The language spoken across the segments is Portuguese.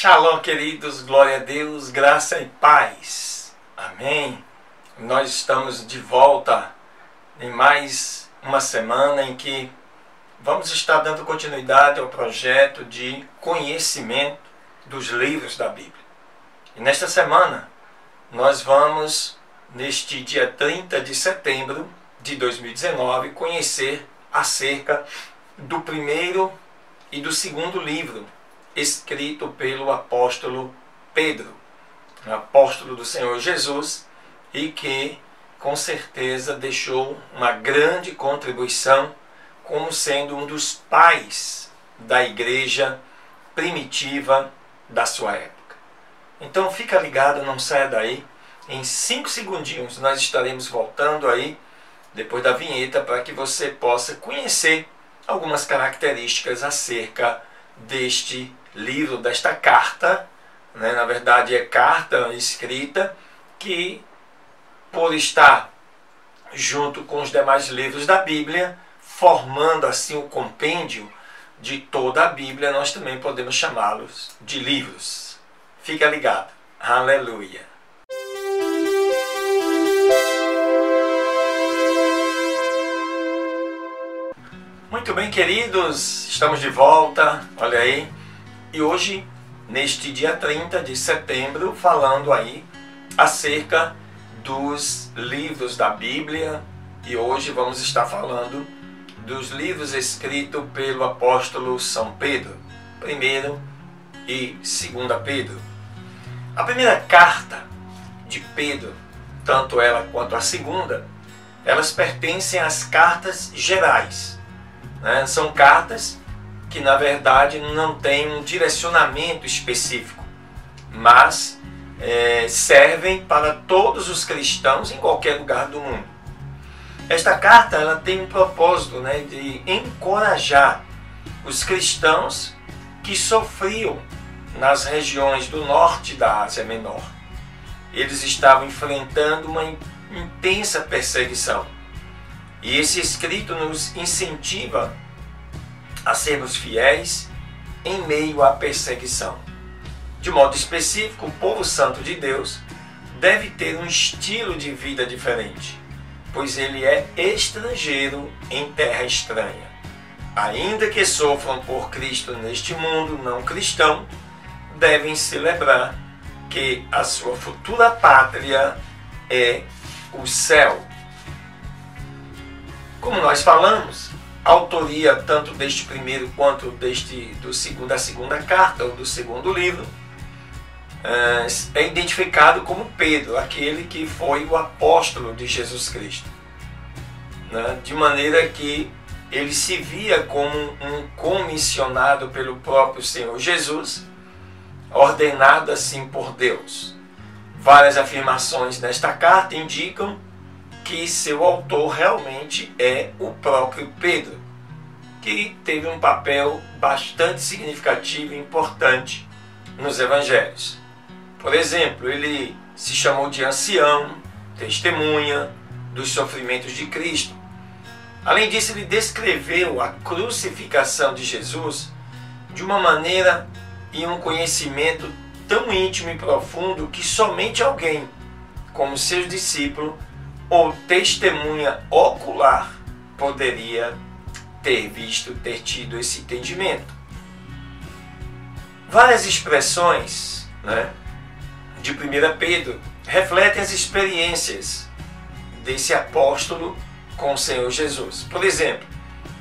Shalom, queridos, glória a Deus, graça e paz. Amém. Nós estamos de volta em mais uma semana em que vamos estar dando continuidade ao projeto de conhecimento dos livros da Bíblia. E nesta semana nós vamos, neste dia 30 de setembro de 2019, conhecer acerca do primeiro e do segundo livro escrito pelo apóstolo Pedro, apóstolo do Senhor Jesus, e que com certeza deixou uma grande contribuição como sendo um dos pais da igreja primitiva da sua época. Então fica ligado, não saia daí. Em 5 segundinhos nós estaremos voltando aí, depois da vinheta, para que você possa conhecer algumas características acerca deste livro, desta carta, né? Na verdade é carta escrita que, por estar junto com os demais livros da Bíblia, formando assim o compêndio de toda a Bíblia, nós também podemos chamá-los de livros. Fica ligado. Aleluia. Muito bem, queridos, estamos de volta, olha aí, e hoje, neste dia 30 de setembro, falando aí acerca dos livros da Bíblia, e hoje vamos estar falando dos livros escritos pelo apóstolo São Pedro, 1º e 2ª Pedro. A primeira carta de Pedro, tanto ela quanto a segunda, elas pertencem às cartas gerais. São cartas que na verdade não têm um direcionamento específico, mas servem para todos os cristãos em qualquer lugar do mundo. Esta carta ela tem um propósito, de encorajar os cristãos que sofriam nas regiões do norte da Ásia Menor. Eles estavam enfrentando uma intensa perseguição. E esse escrito nos incentiva a sermos fiéis em meio à perseguição. De modo específico, o povo santo de Deus deve ter um estilo de vida diferente, pois ele é estrangeiro em terra estranha. Ainda que sofram por Cristo neste mundo não cristão, devem celebrar que a sua futura pátria é o céu. Como nós falamos, a autoria tanto deste primeiro quanto da segunda carta, ou do segundo livro, é identificado como Pedro, aquele que foi o apóstolo de Jesus Cristo. De maneira que ele se via como um comissionado pelo próprio Senhor Jesus, ordenado assim por Deus. Várias afirmações nesta carta indicam que seu autor realmente é o próprio Pedro, que teve um papel bastante significativo e importante nos evangelhos. Por exemplo, ele se chamou de ancião, testemunha dos sofrimentos de Cristo. Além disso, ele descreveu a crucificação de Jesus de uma maneira e um conhecimento tão íntimo e profundo que somente alguém, como seus discípulos, ou testemunha ocular, poderia ter visto, ter tido esse entendimento. Várias expressões de 1 Pedro refletem as experiências desse apóstolo com o Senhor Jesus. Por exemplo,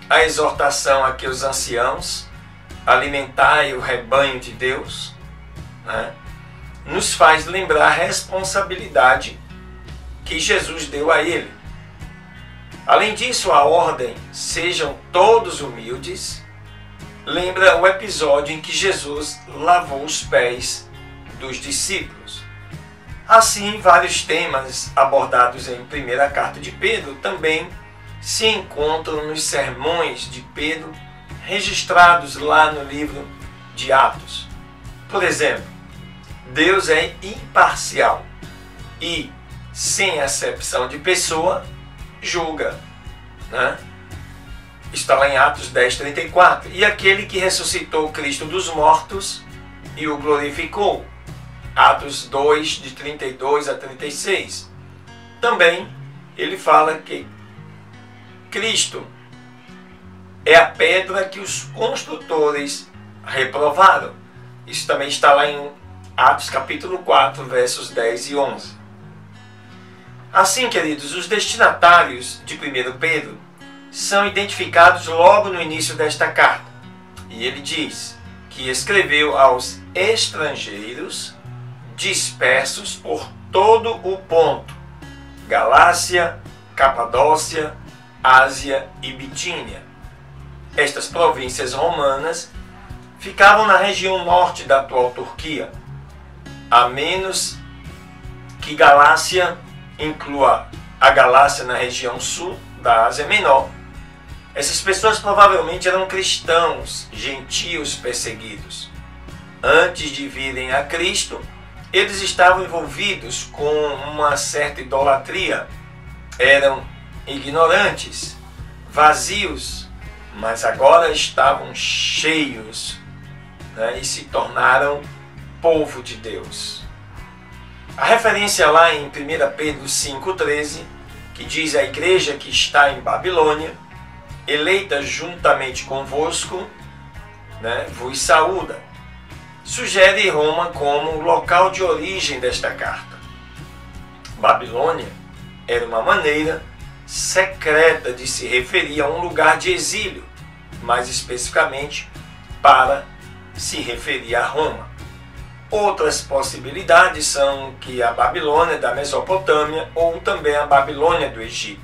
a exortação aqui aos anciãos, alimentai o rebanho de Deus, nos faz lembrar a responsabilidade que Jesus deu a ele. Além disso, a ordem, sejam todos humildes, lembra o episódio em que Jesus lavou os pés dos discípulos. Assim, vários temas abordados em primeira carta de Pedro também se encontram nos sermões de Pedro registrados lá no livro de Atos. Por exemplo, Deus é imparcial e, sem acepção de pessoa, julga. Está lá em Atos 10:34. E aquele que ressuscitou Cristo dos mortos e o glorificou. Atos 2, de 32 a 36. Também ele fala que Cristo é a pedra que os construtores reprovaram. Isso também está lá em Atos capítulo 4, versos 10 e 11. Assim, queridos, os destinatários de 1 Pedro são identificados logo no início desta carta. E ele diz que escreveu aos estrangeiros dispersos por todo o Ponto, Galácia, Capadócia, Ásia e Bitínia. Estas províncias romanas ficavam na região norte da atual Turquia, a menos que Galácia inclua a Galácia na região sul da Ásia Menor. Essas pessoas provavelmente eram cristãos, gentios perseguidos. Antes de virem a Cristo, eles estavam envolvidos com uma certa idolatria. Eram ignorantes, vazios, mas agora estavam cheios, né, e se tornaram povo de Deus. A referência lá em 1 Pedro 5,13, que diz a igreja que está em Babilônia, eleita juntamente convosco, né, vos saúda, sugere Roma como o local de origem desta carta. Babilônia era uma maneira secreta de se referir a um lugar de exílio, mais especificamente para se referir a Roma. Outras possibilidades são que a Babilônia da Mesopotâmia ou também a Babilônia do Egito.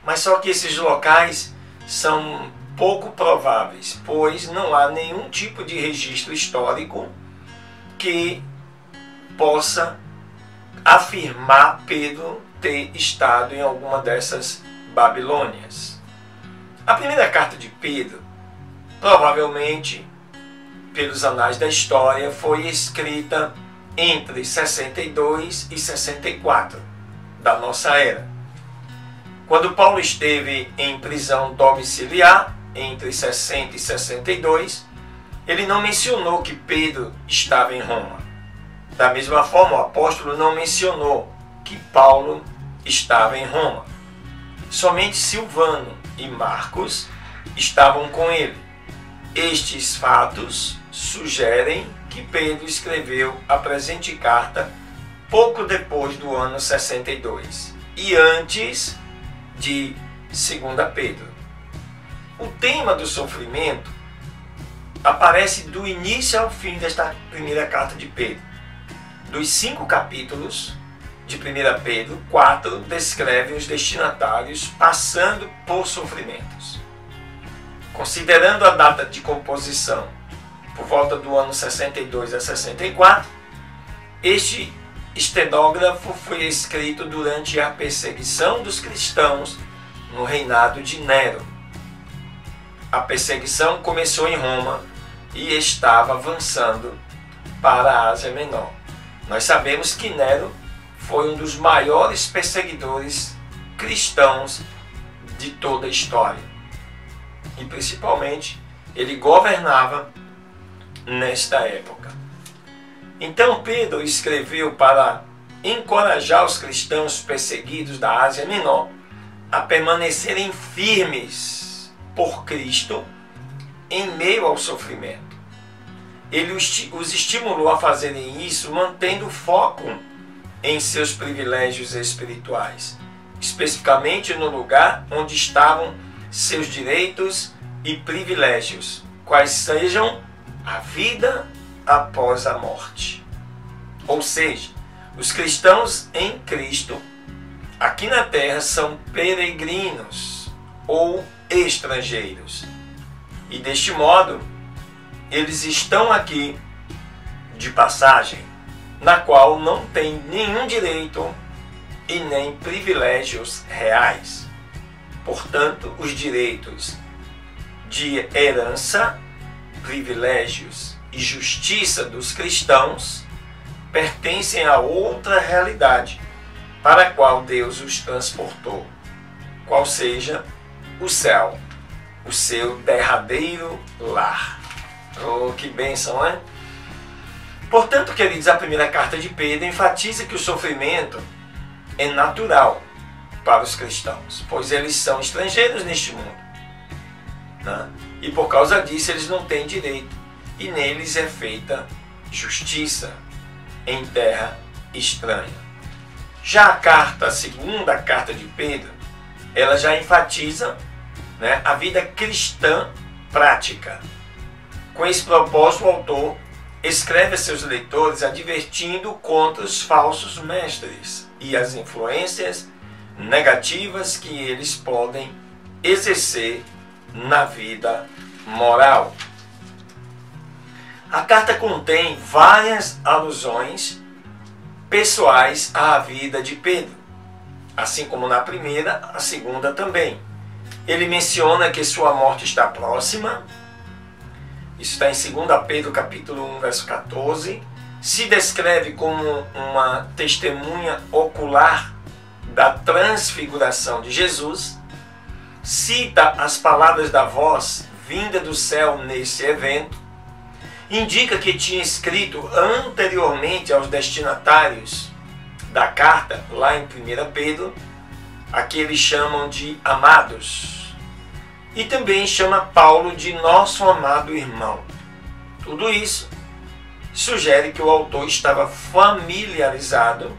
Mas só que esses locais são pouco prováveis, pois não há nenhum tipo de registro histórico que possa afirmar Pedro ter estado em alguma dessas Babilônias. A primeira carta de Pedro, provavelmente, pelos anais da história, foi escrita entre 62 e 64 da nossa era. Quando Paulo esteve em prisão domiciliar, entre 60 e 62, ele não mencionou que Pedro estava em Roma. Da mesma forma, o apóstolo não mencionou que Paulo estava em Roma. Somente Silvano e Marcos estavam com ele. Estes fatos sugerem que Pedro escreveu a presente carta pouco depois do ano 62 e antes de 2 Pedro. O tema do sofrimento aparece do início ao fim desta primeira carta de Pedro. Dos 5 capítulos de 1 Pedro, 4 descrevem os destinatários passando por sofrimentos. Considerando a data de composição por volta do ano 62 a 64, este estenógrafo foi escrito durante a perseguição dos cristãos no reinado de Nero. A perseguição começou em Roma e estava avançando para a Ásia Menor. Nós sabemos que Nero foi um dos maiores perseguidores cristãos de toda a história. E principalmente, ele governava nesta época. Então Pedro escreveu para encorajar os cristãos perseguidos da Ásia Menor a permanecerem firmes por Cristo em meio ao sofrimento. Ele os estimulou a fazerem isso mantendo foco em seus privilégios espirituais, especificamente no lugar onde estavam seus direitos e privilégios, quais sejam a vida após a morte. Ou seja, os cristãos em Cristo aqui na terra são peregrinos ou estrangeiros. E deste modo, eles estão aqui de passagem, na qual não tem nenhum direito e nem privilégios reais. Portanto, os direitos de herança, privilégios e justiça dos cristãos pertencem a outra realidade para a qual Deus os transportou, qual seja o céu, o seu derradeiro lar. Oh, que bênção, né? Portanto, queridos, a primeira carta de Pedro enfatiza que o sofrimento é natural para os cristãos, pois eles são estrangeiros neste mundo, né? E por causa disso eles não têm direito, e neles é feita justiça em terra estranha. Já a segunda carta de Pedro, ela já enfatiza, né, a vida cristã prática. Com esse propósito, o autor escreve a seus leitores advertindo contra os falsos mestres e as influências negativas que eles podem exercer na vida moral. A carta contém várias alusões pessoais à vida de Pedro, assim como na primeira, a segunda também. Ele menciona que sua morte está próxima. Isso está em 2 Pedro capítulo 1, verso 14. Se descreve como uma testemunha ocular da transfiguração de Jesus. Cita as palavras da voz vinda do céu nesse evento. Indica que tinha escrito anteriormente aos destinatários da carta, lá em 1 Pedro, a que eles chamam de amados. E também chama Paulo de nosso amado irmão. Tudo isso sugere que o autor estava familiarizado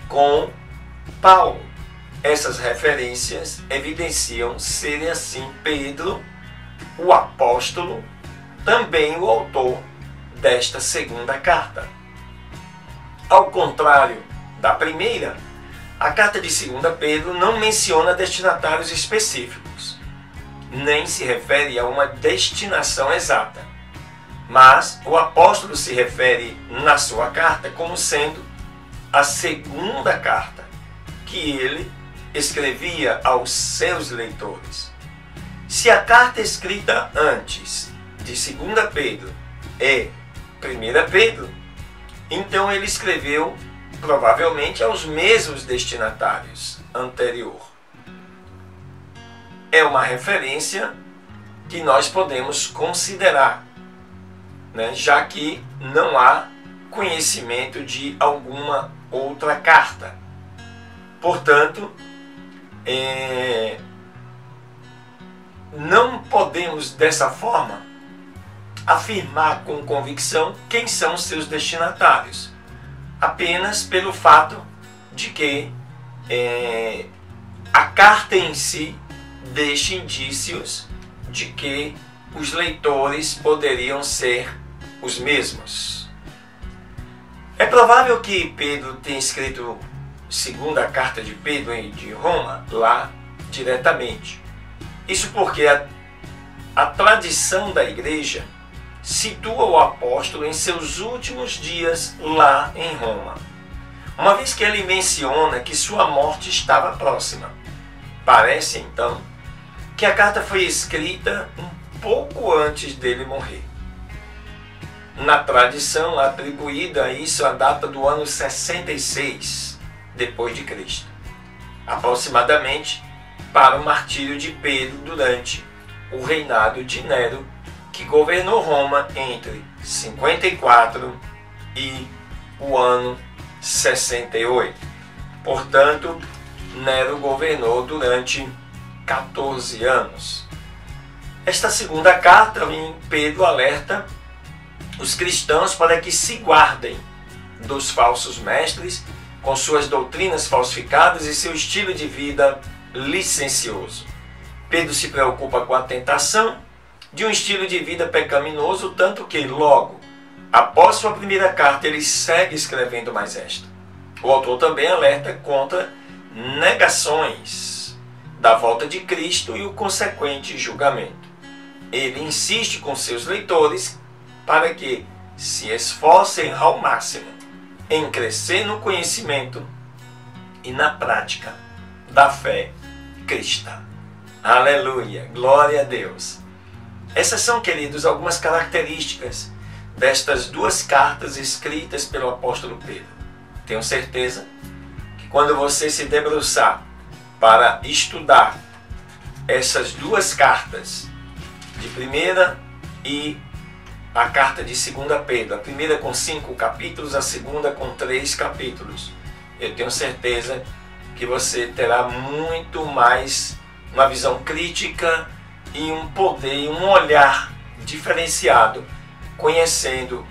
com Paulo. Essas referências evidenciam ser assim Pedro, o apóstolo, também o autor desta segunda carta. Ao contrário da primeira, a carta de 2 Pedro não menciona destinatários específicos, nem se refere a uma destinação exata, mas o apóstolo se refere na sua carta como sendo a segunda carta que ele escrevia aos seus leitores. Se a carta escrita antes de 2 Pedro é 1 Pedro, então ele escreveu provavelmente aos mesmos destinatários anterior. É uma referência que nós podemos considerar, né, já que não há conhecimento de alguma outra carta. Portanto, não podemos dessa forma afirmar com convicção quem são seus destinatários, apenas pelo fato de que a carta em si deixa indícios de que os leitores poderiam ser os mesmos. É provável que Pedro tenha escrito segunda carta de Pedro de Roma lá diretamente. Isso porque a tradição da igreja situa o apóstolo em seus últimos dias lá em Roma, uma vez que ele menciona que sua morte estava próxima. Parece então que a carta foi escrita um pouco antes dele morrer. Na tradição atribuída a isso a data do ano 66 depois de Cristo, aproximadamente para o martírio de Pedro durante o reinado de Nero, que governou Roma entre 54 e o ano 68. Portanto, Nero governou durante 14 anos. Esta segunda carta em Pedro alerta os cristãos para que se guardem dos falsos mestres com suas doutrinas falsificadas e seu estilo de vida licencioso. Pedro se preocupa com a tentação de um estilo de vida pecaminoso, tanto que logo após sua primeira carta ele segue escrevendo mais esta. O autor também alerta contra negações da volta de Cristo e o consequente julgamento. Ele insiste com seus leitores para que se esforcem ao máximo em crescer no conhecimento e na prática da fé cristã. Aleluia! Glória a Deus! Essas são, queridos, algumas características destas duas cartas escritas pelo apóstolo Pedro. Tenho certeza que quando você se debruçar para estudar essas duas cartas, de 1ª e a carta de 2 Pedro, a primeira com 5 capítulos, a segunda com 3 capítulos. Eu tenho certeza que você terá muito mais uma visão crítica e um poder, um olhar diferenciado, conhecendo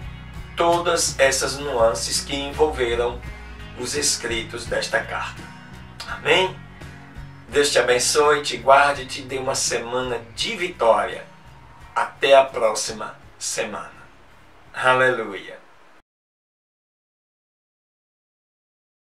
todas essas nuances que envolveram os escritos desta carta. Amém? Deus te abençoe, te guarde e te dê uma semana de vitória. Até a próxima semana. Aleluia.